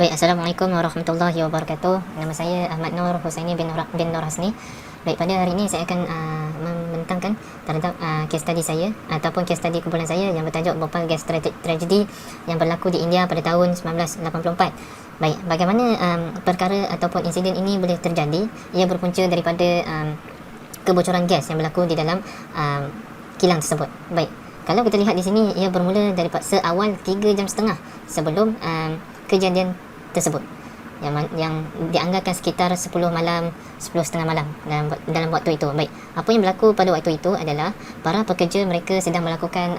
Baik, Assalamualaikum warahmatullahi wabarakatuh. Nama saya Ahmad Nur Husaini bin Nur Hasni. Baik, pada hari ini saya akan membentangkan terhadap kes study saya ataupun kes study kumpulan saya yang bertajuk Bhopal Gas Tragedy yang berlaku di India pada tahun 1984. Baik, bagaimana perkara ataupun insiden ini boleh terjadi? Ia berpunca daripada kebocoran gas yang berlaku di dalam kilang tersebut. Baik, kalau kita lihat di sini, ia bermula daripada seawal 3.5 jam sebelum kejadian tersebut yang dianggarkan sekitar 10 malam, 10.30 malam dalam waktu itu. Baik, apa yang berlaku pada waktu itu adalah para pekerja mereka sedang melakukan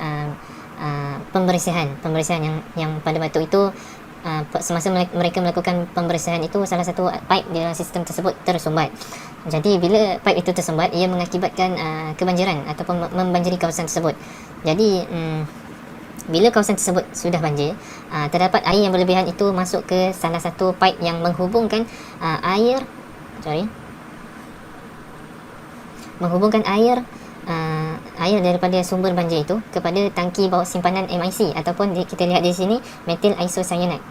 pembersihan yang pada waktu itu semasa mereka melakukan pembersihan itu, salah satu pipe di dalam sistem tersebut tersumbat. Jadi bila pipe itu tersumbat, ia mengakibatkan kebanjiran ataupun membanjiri kawasan tersebut. Jadi bila kawasan tersebut sudah banjir, terdapat air yang berlebihan itu masuk ke salah satu pipe yang menghubungkan air daripada sumber banjir itu kepada tangki bawah simpanan MIC ataupun kita lihat di sini metil isocyanate.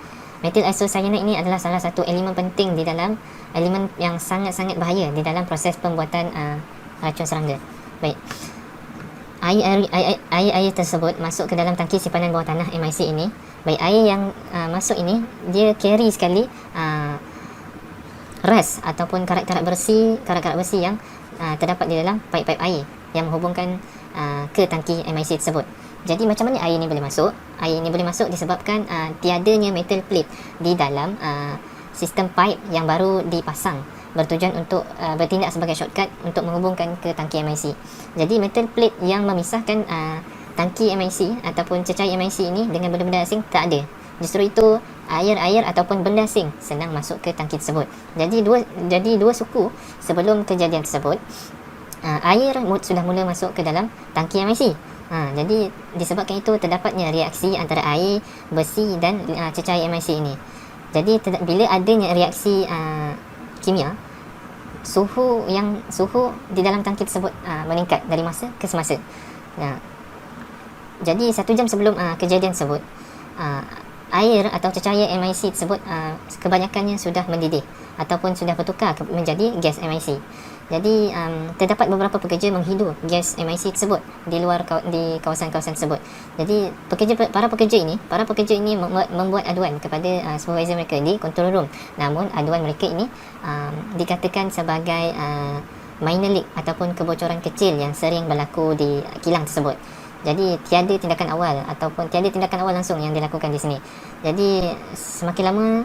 Metil isocyanate ini adalah salah satu elemen penting di dalam elemen yang sangat-sangat bahaya di dalam proses pembuatan racun serangga. Baik, air tersebut masuk ke dalam tangki simpanan bawah tanah MIC ini. Baik, air yang masuk ini dia carry sekali rust ataupun karat-karat besi yang terdapat di dalam pipe-pipe air yang menghubungkan ke tangki MIC tersebut. Jadi macam mana air ini boleh masuk? Air ini boleh masuk disebabkan tiadanya metal plate di dalam sistem pipe yang baru dipasang, bertujuan untuk bertindak sebagai shortcut untuk menghubungkan ke tangki MIC. Jadi metal plate yang memisahkan tangki MIC ataupun cecair MIC ini dengan benda-benda asing tak ada. Justru itu air ataupun benda asing senang masuk ke tangki tersebut. Jadi dua suku sebelum kejadian tersebut, air sudah mula masuk ke dalam tangki MIC. Jadi disebabkan itu terdapatnya reaksi antara air, besi dan cecair MIC ini. Jadi bila adanya reaksi kimia, suhu di dalam tangki tersebut meningkat dari masa ke semasa. Jadi 1 jam sebelum kejadian tersebut, air atau cecair MIC tersebut kebanyakannya sudah mendidih ataupun sudah bertukar menjadi gas MIC. Jadi terdapat beberapa pekerja menghidu gas MIC tersebut di luar di kawasan-kawasan tersebut. Jadi para pekerja ini membuat aduan kepada supervisor mereka di control room. Namun aduan mereka ini dikatakan sebagai minor leak ataupun kebocoran kecil yang sering berlaku di kilang tersebut. Jadi tiada tindakan awal langsung yang dilakukan di sini. Jadi semakin lama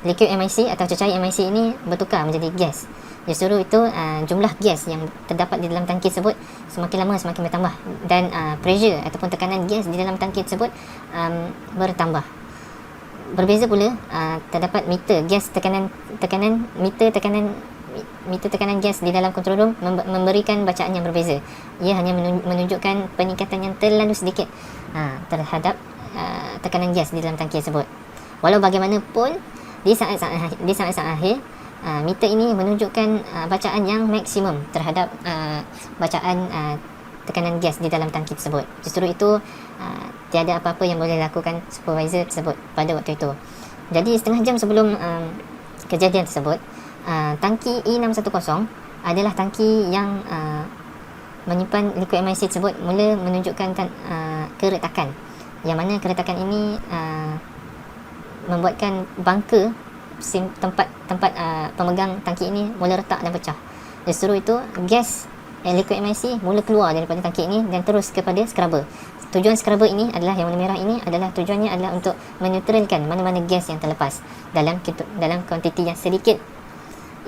liquid MIC atau cecair MIC ini bertukar menjadi gas. Justru itu jumlah gas yang terdapat di dalam tangki tersebut semakin lama semakin bertambah, dan pressure ataupun tekanan gas di dalam tangki tersebut bertambah. Berbeza pula terdapat meter tekanan gas di dalam control room memberikan bacaan yang berbeza. Ia hanya menunjukkan peningkatan yang terlalu sedikit terhadap tekanan gas di dalam tangki tersebut. Walau bagaimanapun, di saat-saat akhir, meter ini menunjukkan bacaan yang maksimum terhadap bacaan tekanan gas di dalam tangki tersebut. Justru itu tiada apa-apa yang boleh lakukan supervisor tersebut pada waktu itu. Jadi setengah jam sebelum kejadian tersebut, tangki E610 adalah tangki yang menyimpan liquid MIC tersebut mula menunjukkan keretakan, yang mana keretakan ini membuatkan bangka tempat pemegang tangki ini mula retak dan pecah. Justru itu gas liquid MIC mula keluar daripada tangki ini dan terus kepada scrubber. Tujuan scrubber ini adalah, yang warna merah ini tujuannya adalah untuk menetralkan mana-mana gas yang terlepas dalam kuantiti yang sedikit.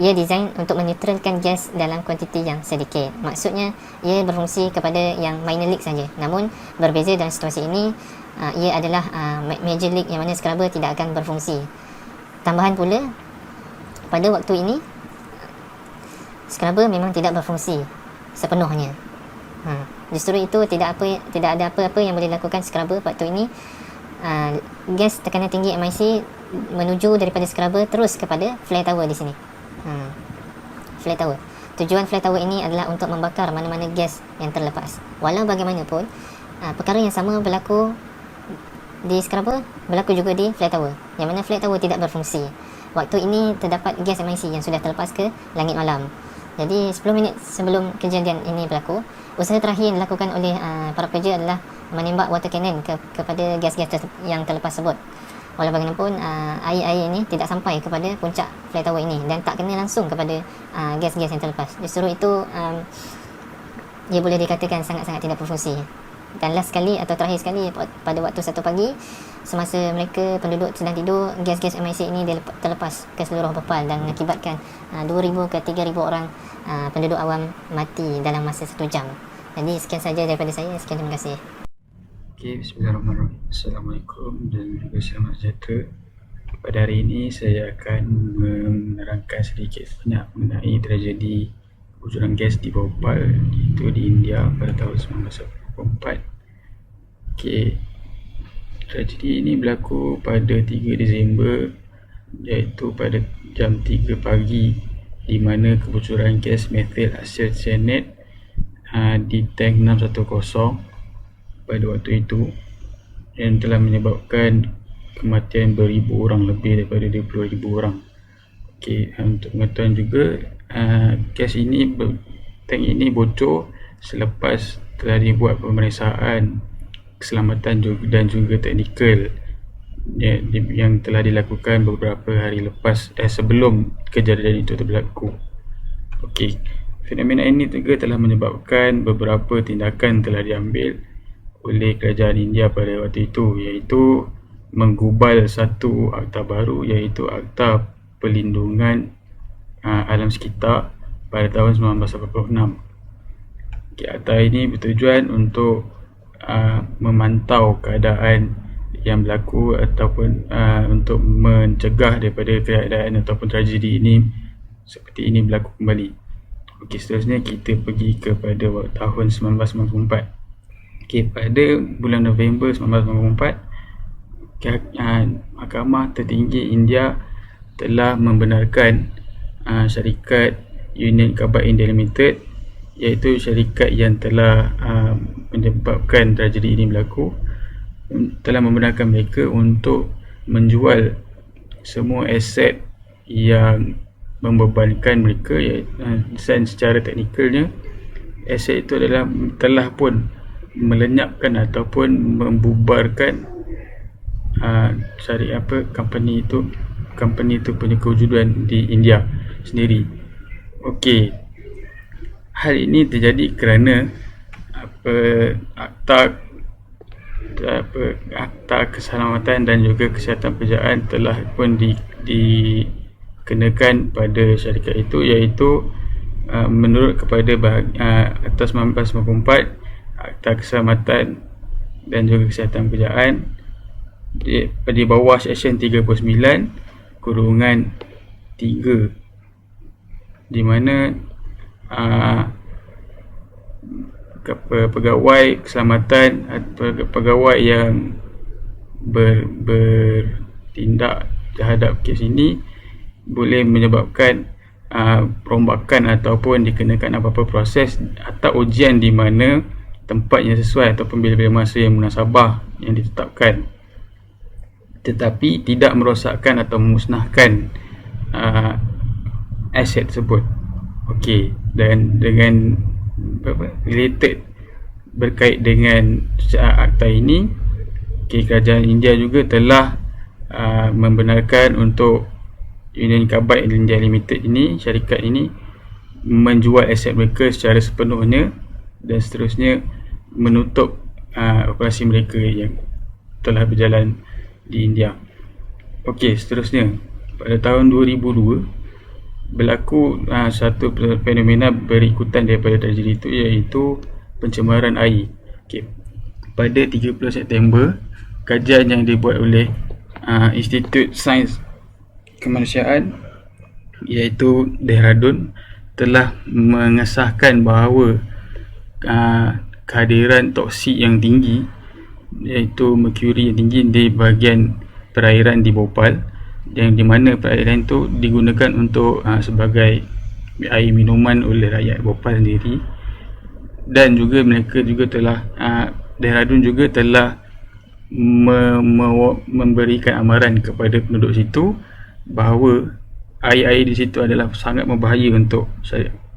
Ia design untuk menetralkan gas dalam kuantiti yang sedikit. Maksudnya ia berfungsi kepada yang minor leak saja. Namun berbeza dalam situasi ini, ia adalah major leak yang mana scrubber tidak akan berfungsi. Tambahan pula, pada waktu ini scrubber memang tidak berfungsi sepenuhnya. Justru itu tidak ada apa-apa yang boleh lakukan scrubber waktu ini. Gas tekanan tinggi MIC menuju daripada scrubber terus kepada flare tower di sini. Flare tower. Tujuan flare tower ini adalah untuk membakar mana-mana gas yang terlepas. Walau bagaimanapun, perkara yang sama berlaku di scrubber berlaku juga di flat tower, yang mana flat tower tidak berfungsi. Waktu ini terdapat gas MIC yang sudah terlepas ke langit malam. Jadi 10 minit sebelum kejadian ini berlaku, usaha terakhir yang dilakukan oleh para pekerja adalah menembak water cannon kepada gas-gas yang terlepas tersebut. Walau bagaimanapun air-air ini tidak sampai kepada puncak flat tower ini dan tak kena langsung kepada gas-gas yang terlepas. Justru itu ia boleh dikatakan sangat-sangat tidak berfungsi. Dan last sekali atau terakhir sekali pada waktu 1 pagi, semasa mereka penduduk sedang tidur, gas-gas MIC ini terlepas ke seluruh Bhopal dan mengakibatkan 2,000 ke 3,000 orang penduduk awam mati dalam masa 1 jam. Jadi sekian saja daripada saya. Sekian, terima kasih. Okay, bismillahirrahmanirrahim. Assalamualaikum dan juga selamat sejahtera. Pada hari ini saya akan menerangkan sedikit sebanyak mengenai tragedi kebocoran gas di Bhopal, iaitu di India pada tahun 1984. Okay, tragedi ini berlaku pada 3 Disember, iaitu pada jam 3 pagi, di mana kebocoran gas methyl acetylcyanate di tank 610 pada waktu itu, yang telah menyebabkan kematian beribu orang, lebih daripada 20,000 orang. Okay, untuk pengetahuan juga, gas ini, tank ini bocor selepas telah dibuat pemeriksaan keselamatan dan juga teknikal yang telah dilakukan beberapa hari lepas sebelum kejadian itu berlaku. Okey, fenomena ini juga telah menyebabkan beberapa tindakan telah diambil oleh kerajaan India pada waktu itu, iaitu menggubal satu akta baru, iaitu Akta Perlindungan Alam Sekitar pada tahun 1986. Okay, akta ini bertujuan untuk memantau keadaan yang berlaku ataupun untuk mencegah daripada keadaan ataupun tragedi ini seperti ini berlaku kembali. Okey, seterusnya kita pergi kepada tahun 1994. Okey, pada bulan November 1994, Mahkamah Tertinggi India telah membenarkan syarikat Union Carbide India Limited, iaitu syarikat yang telah menyebabkan tragedi ini berlaku, telah membenarkan mereka untuk menjual semua aset yang membebankan mereka, dan secara teknikalnya aset itu adalah telah pun melenyapkan ataupun membubarkan company itu punya kewujudan di India sendiri. Okey, hal ini terjadi kerana akta keselamatan dan juga kesihatan pekerjaan telah pun dikenakan pada syarikat itu, iaitu menurut kepada Akta 1994, Akta Keselamatan dan juga Kesihatan Pekerjaan, di bawah Seksyen 39(3), di mana pegawai keselamatan atau pegawai yang bertindak terhadap kes ini boleh menyebabkan perombakan ataupun dikenakan apa-apa proses atau ujian di mana tempat yang sesuai ataupun bila-bila masa yang munasabah yang ditetapkan, tetapi tidak merosakkan atau memusnahkan aset tersebut. Okey, dan dengan related berkait dengan akta ini, kerajaan India juga telah membenarkan untuk Union Carbide India Limited ini, syarikat ini, menjual aset mereka secara sepenuhnya dan seterusnya menutup operasi mereka yang telah berjalan di India. Okey, seterusnya pada tahun 2002 berlaku satu fenomena berikutan daripada tragedi itu, iaitu pencemaran air. Okey, pada 30 September, kajian yang dibuat oleh Institut Sains Kemanusiaan, iaitu Dehradun, telah mengesahkan bahawa kehadiran toksik yang tinggi, iaitu merkuri yang tinggi di bahagian perairan di Bhopal, yang di mana perairan itu digunakan untuk sebagai air minuman oleh rakyat Bhopal sendiri. Dan juga mereka juga telah Dehradun juga telah memberikan amaran kepada penduduk situ bahawa air-air di situ adalah sangat berbahaya untuk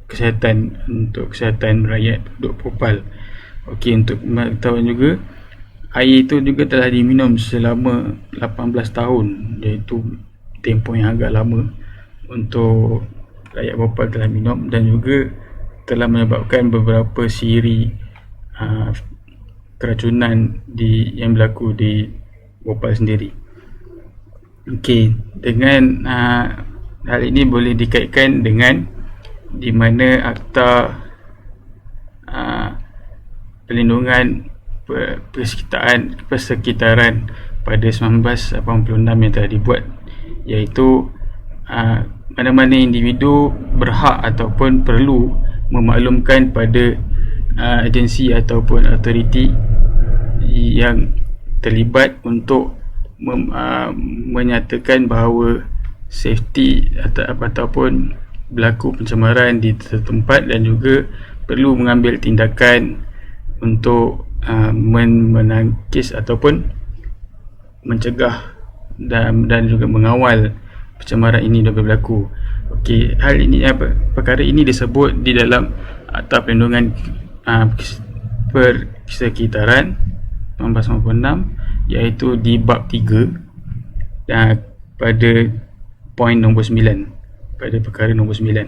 kesihatan rakyat penduduk Bhopal. Okey, untuk pengetahuan juga, air itu juga telah diminum selama 18 tahun, iaitu tempoh yang agak lama untuk rakyat Bhopal telah minum, dan juga telah menyebabkan beberapa siri keracunan yang berlaku di Bhopal sendiri. Okey, dengan hal ini boleh dikaitkan dengan di mana Akta Perlindungan Persekitaran pada 1986 yang telah dibuat, iaitu mana-mana individu berhak ataupun perlu memaklumkan pada agensi ataupun autoriti yang terlibat untuk menyatakan bahawa safety ataupun berlaku pencemaran di tempat, dan juga perlu mengambil tindakan untuk menangkis ataupun mencegah dan juga mengawal pencemaran ini dapat berlaku. Okey, perkara ini disebut di dalam Akta Perlindungan Persekitaran 1996, iaitu di bab 3 pada poin nombor 9, pada perkara nombor 9.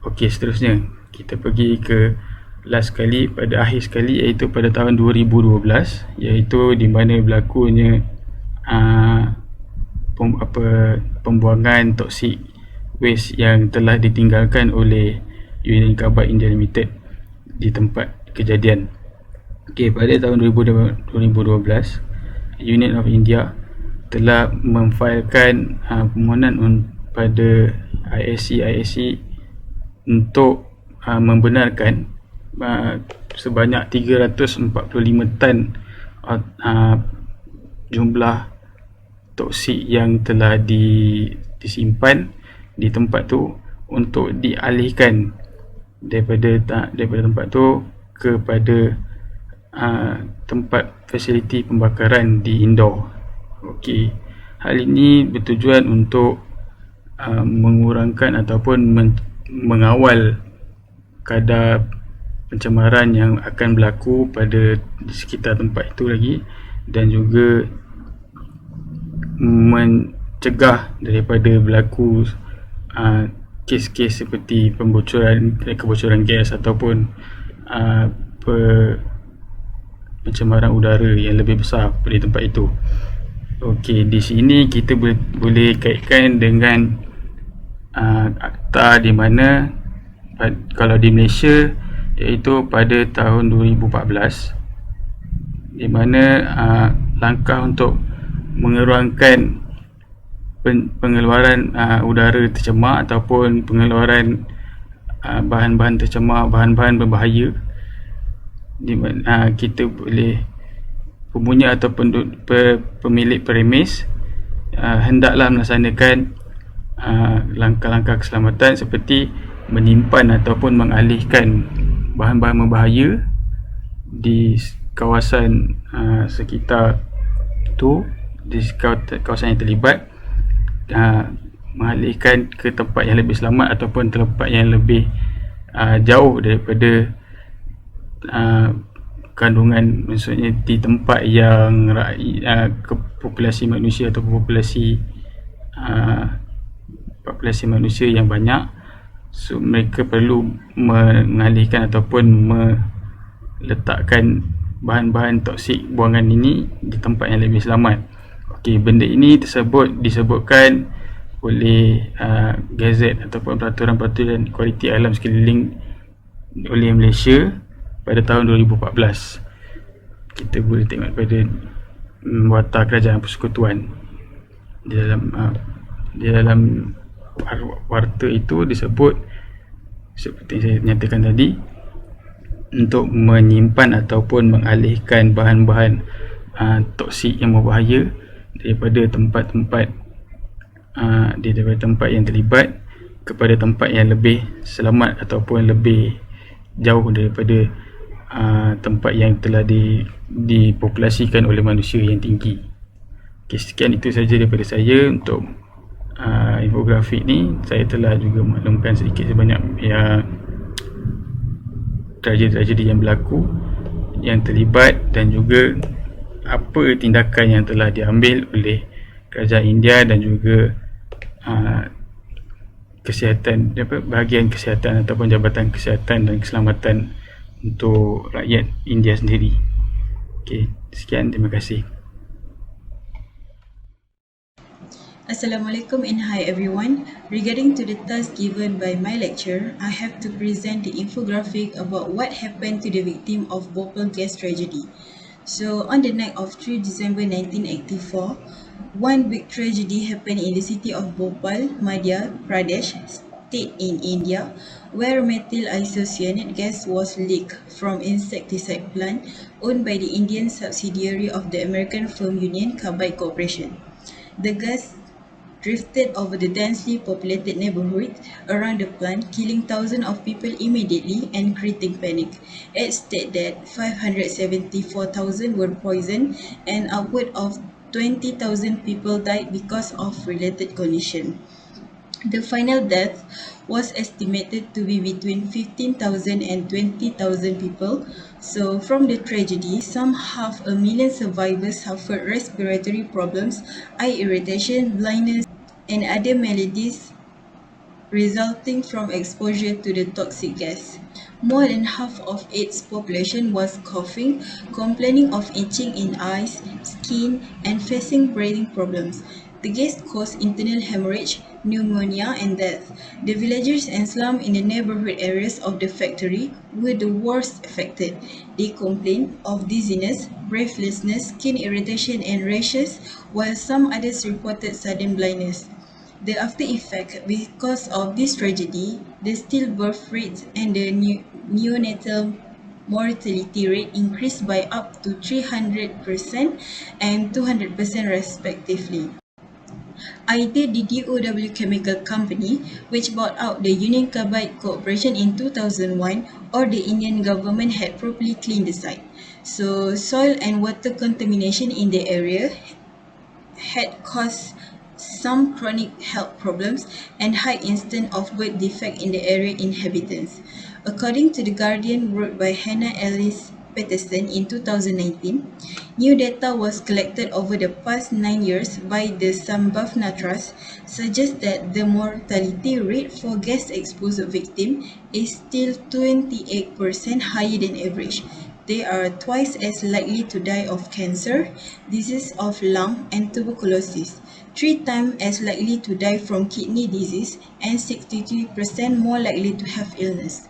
Okey, seterusnya kita pergi ke last sekali, pada akhir sekali, iaitu pada tahun 2012, iaitu di mana berlakunya pembuangan toksik waste yang telah ditinggalkan oleh Union Carbide India Limited di tempat kejadian. Okey, pada tahun 2012, Union of India telah memfailkan permohonan pada ISC untuk membenarkan sebanyak 345 tan jumlah toksik yang telah disimpan di tempat tu untuk dialihkan daripada tempat tu kepada tempat fasiliti pembakaran di Indore. Okey, hal ini bertujuan untuk mengurangkan ataupun mengawal kadar pencemaran yang akan berlaku di sekitar tempat itu lagi, dan juga mencegah daripada berlaku kes-kes seperti kebocoran gas ataupun pencemaran udara yang lebih besar di tempat itu. Okey, di sini kita boleh kaitkan dengan akta di mana kalau di Malaysia, iaitu pada tahun 2014, di mana langkah untuk mengurangkan pengeluaran udara tercemar ataupun pengeluaran bahan-bahan tercemar, bahan-bahan berbahaya, di mana kita boleh, pempunyai ataupun pemilik premis hendaklah melaksanakan langkah-langkah keselamatan seperti menyimpan ataupun mengalihkan bahan-bahan berbahaya di kawasan sekitar tu, di kawasan yang terlibat, mengalihkan ke tempat yang lebih selamat ataupun tempat yang lebih jauh daripada kandungan, maksudnya di tempat yang populasi manusia atau populasi manusia yang banyak. So mereka perlu mengalihkan ataupun meletakkan bahan-bahan toksik buangan ini di tempat yang lebih selamat. Okey, benda ini disebutkan oleh Gazette ataupun peraturan-peraturan kualiti alam sekeliling oleh Malaysia pada tahun 2014. Kita boleh tengok pada Warta Kerajaan Persekutuan. Di dalam warta itu disebut seperti saya nyatakan tadi, untuk menyimpan ataupun mengalihkan bahan-bahan toksik yang berbahaya daripada tempat-tempat yang terlibat kepada tempat yang lebih selamat ataupun lebih jauh daripada tempat yang telah dipopulasikan oleh manusia yang tinggi. Okay, sekian itu saja daripada saya untuk infografik ni. Saya telah juga maklumkan sedikit sebanyak tragedi-tragedi yang berlaku, yang terlibat, dan juga apa tindakan yang telah diambil oleh kerajaan India dan juga kesihatan, bahagian kesihatan ataupun Jabatan Kesihatan dan Keselamatan untuk rakyat India sendiri. Okey, sekian, terima kasih. Assalamualaikum and hi everyone. Regarding to the task given by my lecture, I have to present the infographic about what happened to the victim of Bhopal gas tragedy. So on the night of 3 December 1984, one big tragedy happened in the city of Bhopal, Madhya Pradesh state in India, where methyl isocyanate gas was leaked from insecticide plant owned by the Indian subsidiary of the American firm Union Carbide Corporation. The gas drifted over the densely populated neighborhood around the plant, killing thousands of people immediately and creating panic. It stated that 574,000 were poisoned and upward of 20,000 people died because of related condition. The final death was estimated to be between 15,000 and 20,000 people. So from the tragedy, some 500,000 survivors suffered respiratory problems, eye irritation, blindness, and other maladies resulting from exposure to the toxic gas. More than half of its population was coughing, complaining of itching in eyes, skin, and facing breathing problems. The gas caused internal hemorrhage, pneumonia, and death. The villagers and slums in the neighborhood areas of the factory were the worst affected. They complained of dizziness, breathlessness, skin irritation, and rashes, while some others reported sudden blindness. The after effect because of this tragedy, the stillbirth rate and the neonatal mortality rate increased by up to 300% and 200% respectively. Either the DOW Chemical Company, which bought out the Union Carbide Corporation in 2001, or the Indian government had properly cleaned the site. So soil and water contamination in the area had caused some chronic health problems and high instance of birth defect in the area inhabitants. According to The Guardian, wrote by Hannah Ellis Peterson in 2019, new data was collected over the past 9 years by the Sambhavna Trust suggests that the mortality rate for gas-exposed victims is still 28% higher than average. They are twice as likely to die of cancer, disease of lung, and tuberculosis, 3 times as likely to die from kidney disease, and 63% more likely to have illness.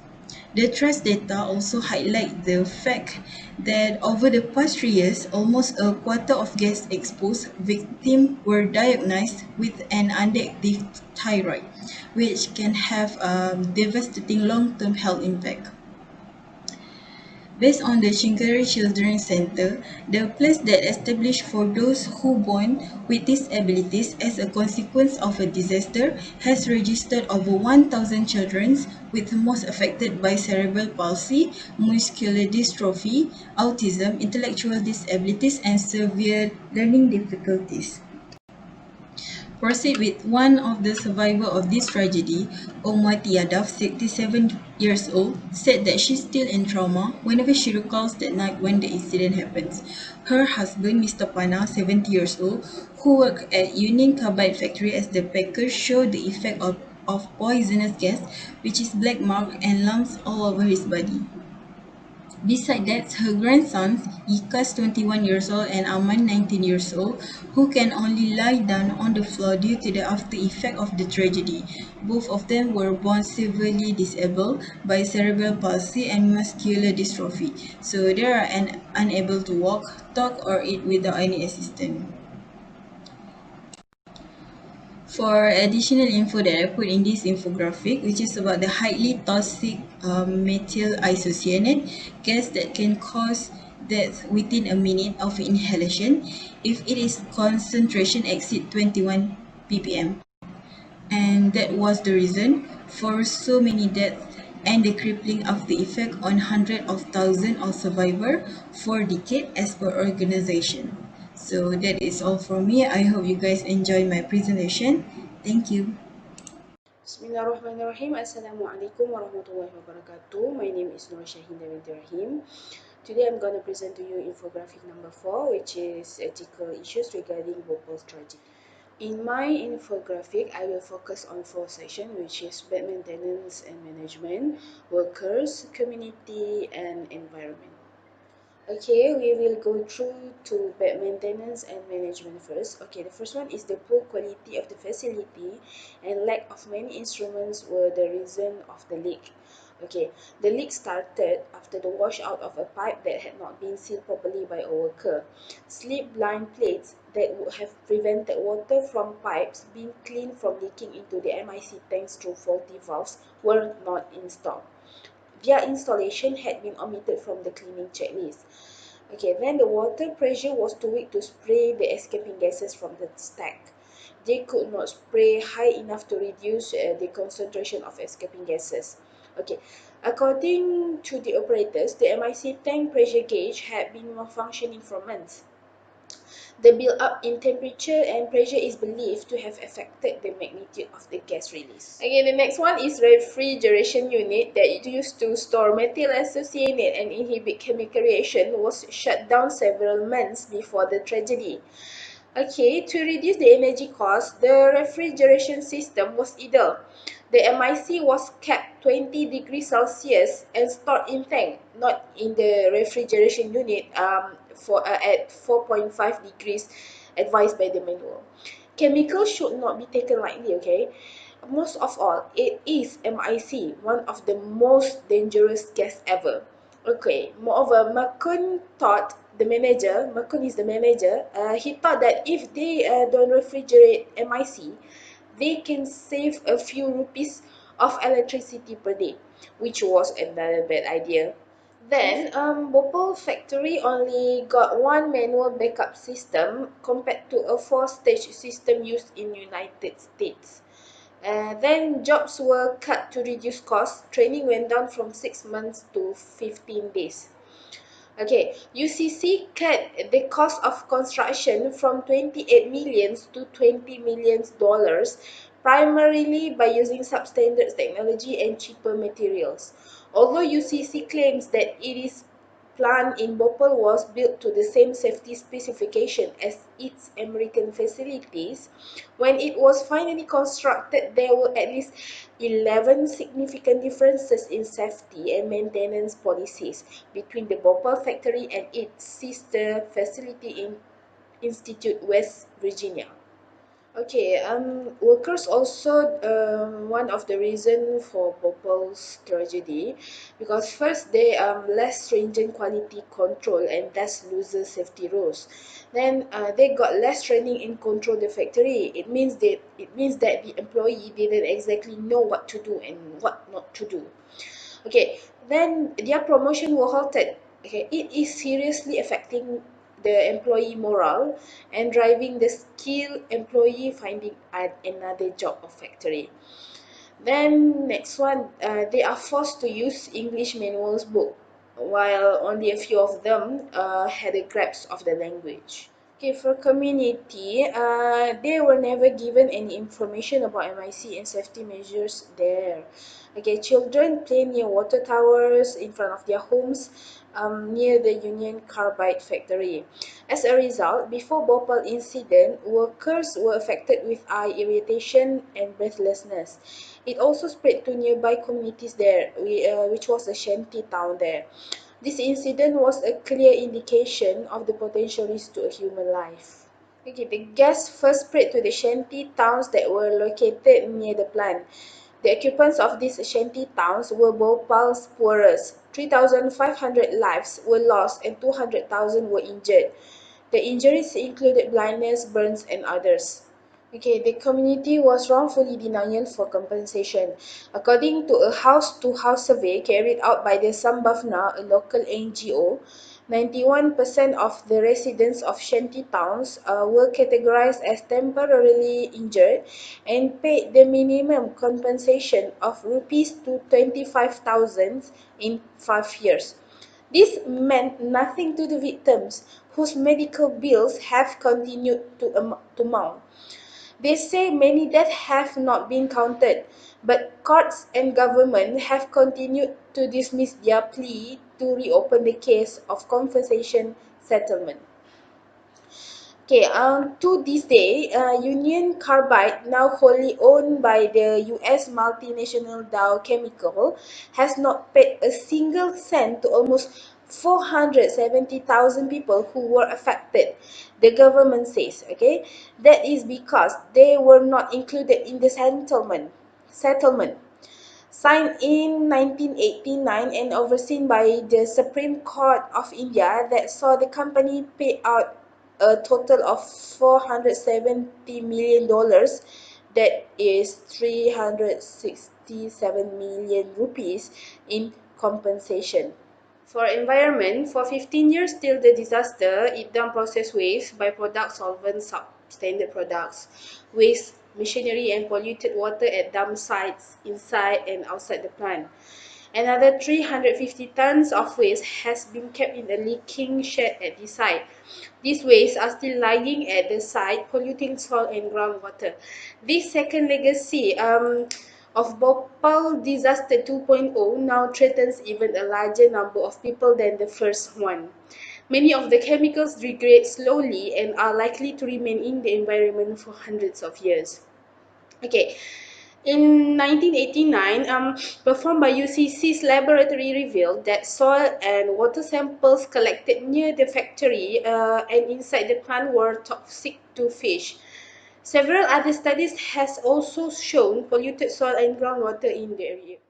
The trust data also highlight the fact that over the past 3 years, almost a quarter of gas-exposed victims were diagnosed with an underactive thyroid, which can have a devastating long-term health impact. Based on the Chinkari Children's Center, the place that established for those who born with disabilities as a consequence of a disaster has registered over 1,000 children with most affected by cerebral palsy, muscular dystrophy, autism, intellectual disabilities, and severe learning difficulties. Proceed with one of the survivors of this tragedy, Omwati Yadav, 67 years old, said that she's still in trauma whenever she recalls that night when the incident happens. Her husband, Mr. Pana, 70 years old, who worked at Union Carbide factory as the packer, showed the effect of poisonous gas, which is black mark and lumps all over his body. Besides that, her grandsons, Ikas 21 years old and Aman 19 years old, who can only lie down on the floor due to the after effect of the tragedy. Both of them were born severely disabled by cerebral palsy and muscular dystrophy, so they are unable to walk, talk, or eat without any assistance. For additional info that I put in this infographic, which is about the highly toxic methyl isocyanate gas that can cause death within a minute of inhalation if its concentration exceeds 21 ppm. And that was the reason for so many deaths and the crippling of the effect on hundreds of thousands of survivors for decades as per organization. So that is all from me. I hope you guys enjoy my presentation. Thank you. Bismillahirrahmanirrahim. Assalamualaikum warahmatullahi wabarakatuh. My name is Nur Shahinda binti Rahim. Today I'm going to present to you infographic number 4, which is ethical issues regarding Bhopal's tragedy. In my infographic, I will focus on 4 sections, which is bed maintenance and management, workers, community, and environment. Okay, we will go through to bed maintenance and management first. Okay, the first one is the poor quality of the facility and lack of many instruments were the reason of the leak. Okay, the leak started after the washout of a pipe that had not been sealed properly by a worker. Slip blind plates that would have prevented water from pipes being cleaned from leaking into the MIC tanks through faulty valves were not installed. Their installation had been omitted from the cleaning checklist. Okay, then the water pressure was too weak to spray the escaping gases from the stack. They could not spray high enough to reduce the concentration of escaping gases. Okay, according to the operators, the MIC tank pressure gauge had been malfunctioning for months. The build-up in temperature and pressure is believed to have affected the magnitude of the gas release. Okay, the next one is refrigeration unit that used to store methyl isocyanate and inhibit chemical reaction was shut down several months before the tragedy. Okay, to reduce the energy cost, the refrigeration system was idle. The MIC was kept 20 degrees Celsius and stored in tank, not in the refrigeration unit at 4.5 degrees advised by the manual. Chemicals should not be taken lightly, okay? Most of all, it is MIC, one of the most dangerous gas ever. Okay, moreover, Makun is the manager, he thought that if they don't refrigerate MIC, they can save a few rupees of electricity per day, which was another bad idea. Then, Bhopal factory only got one manual backup system compared to a 4-stage system used in United States. Then jobs were cut to reduce costs. Training went down from 6 months to 15 days. Okay, UCC cut the cost of construction from 28 millions to 20 millions dollars, primarily by using substandard technology and cheaper materials. Although UCC claims that its plant in Bhopal was built to the same safety specification as its American facilities, when it was finally constructed, there were at least 11 significant differences in safety and maintenance policies between the Bhopal factory and its sister facility in Institute, West Virginia. Okay, workers also one of the reason for Bhopal's tragedy, because first they less stringent quality control and thus looser safety rules. Then they got less training in control the factory. It means that the employee didn't exactly know what to do and what not to do. Okay, then their promotion were halted. Okay, it is seriously affecting the employee morale and driving the skilled employee finding another job or factory. Then next one, they are forced to use English manuals book, while only a few of them had a grasp of the language. Okay, for community, they were never given any information about MIC and safety measures there. Okay, children play near water towers in front of their homes near the Union Carbide factory. As a result, before Bhopal incident, workers were affected with eye irritation and breathlessness. It also spread to nearby communities there, which was a shanty town there. This incident was a clear indication of the potential risk to a human life. Okay, the gas first spread to the shanty towns that were located near the plant. The occupants of these shanty towns were Bhopal's poorest. 3,500 lives were lost and 200,000 were injured. The injuries included blindness, burns, and others. Okay, the community was wrongfully denied for compensation. According to a house-to-house survey carried out by the Sambhavna, a local NGO, 91% of the residents of shanty towns were categorized as temporarily injured and paid the minimum compensation of rupees to 25,000 in 5 years. This meant nothing to the victims, whose medical bills have continued to mount. They say many deaths have not been counted, but courts and government have continued to dismiss their plea to reopen the case of compensation settlement. Okay, to this day, Union Carbide, now wholly owned by the US multinational Dow Chemical, has not paid a single cent to almost 470,000 people who were affected. The government says, okay, that is because they were not included in the settlement signed in 1989 and overseen by the Supreme Court of India, that saw the company pay out a total of $470 million, that is 367 million rupees, in compensation. For environment, for 15 years till the disaster, it dumped processed waste, byproduct solvents, substandard products, waste, machinery and polluted water at dump sites inside and outside the plant. Another 350 tons of waste has been kept in a leaking shed at the site. These wastes are still lying at the site, polluting soil and groundwater. This second legacy of Bhopal Disaster 2.0 now threatens even a larger number of people than the first one. Many of the chemicals degrade slowly and are likely to remain in the environment for hundreds of years. Okay. In 1989, performed by UCC's laboratory revealed that soil and water samples collected near the factory and inside the plant were toxic to fish. Several other studies has also shown polluted soil and groundwater in the area.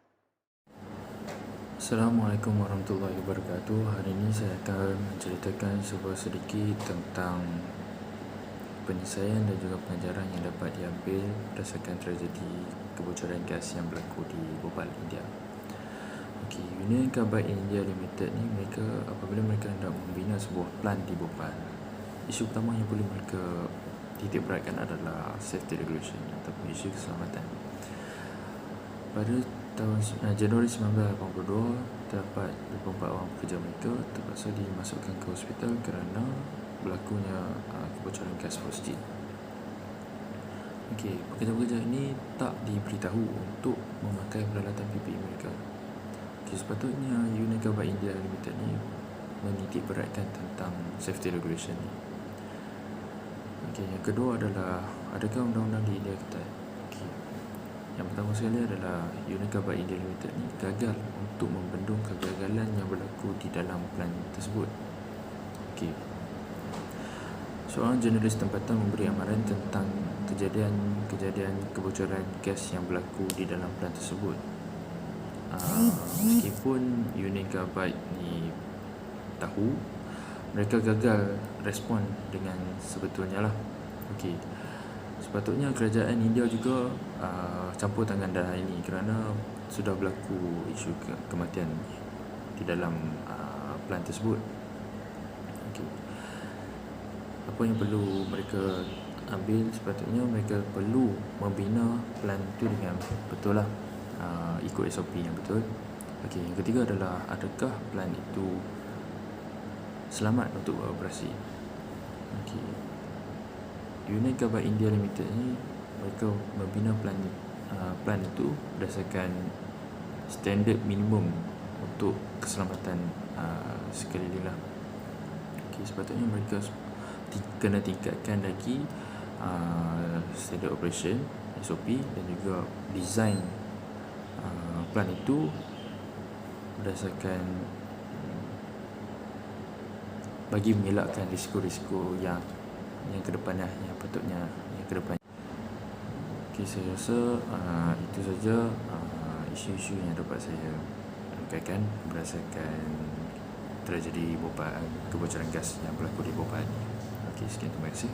Assalamualaikum warahmatullahi wabarakatuh. Hari ini saya akan menceritakan sedikit tentang penyelesaian dan juga pengajaran yang dapat diambil berdasarkan tragedi kebocoran gas yang berlaku di Bhopal, India. Okey, Union Carbide India Limited ni, apabila mereka hendak membina sebuah plant di Bhopal, isu pertama yang perlu mereka titik beratkan adalah safety regulation ataupun isu keselamatan. Pada tahun Januari 1982, terdapat 24 orang pekerja mereka terpaksa dimasukkan ke hospital kerana berlakunya kebocoran gas fossil. Okey, pekerja-pekerja ini tak diberitahu untuk memakai peralatan PPE mereka. Okey, sepatutnya Union Carbide India Limited ni menitik beratkan tentang safety regulation ni. Okey, yang kedua adalah, adakah undang-undang di India ketat? Okey, yang pertama sekali adalah Union Carbide India Limited ni gagal untuk membendung kegagalan yang berlaku di dalam plant tersebut. Okey, seorang jurnalis tempatan memberi amaran tentang kejadian kebocoran gas yang berlaku di dalam plant tersebut. Meskipun Union Carbide ni tahu, mereka gagal respon dengan sebetulnya lah. Okey, sepatutnya kerajaan India juga campur tangan dalam hal ini kerana sudah berlaku isu kematian di dalam plant tersebut. Okey, apa yang perlu mereka ambil, sepatutnya mereka perlu membina plant tu dengan betul lah, ikut SOP yang betul. Okey, yang ketiga adalah, adakah plant itu selamat untuk beroperasi? Okey, Union Carbide India Limited ni, mereka membina plant itu berdasarkan standard minimum untuk keselamatan sekeliling lah. Okey, sepatutnya mereka kena tingkatkan lagi standard operation, SOP, dan juga design plant itu berdasarkan bagi mengelakkan risiko-risiko yang kedepannya, yang patutnya yang kedepannya. Okey, saya rasa itu saja isu-isu yang dapat saya uraikan berdasarkan tragedi Bhopal, kebocoran gas yang berlaku di Bhopal. Okey, sekian, terima kasih.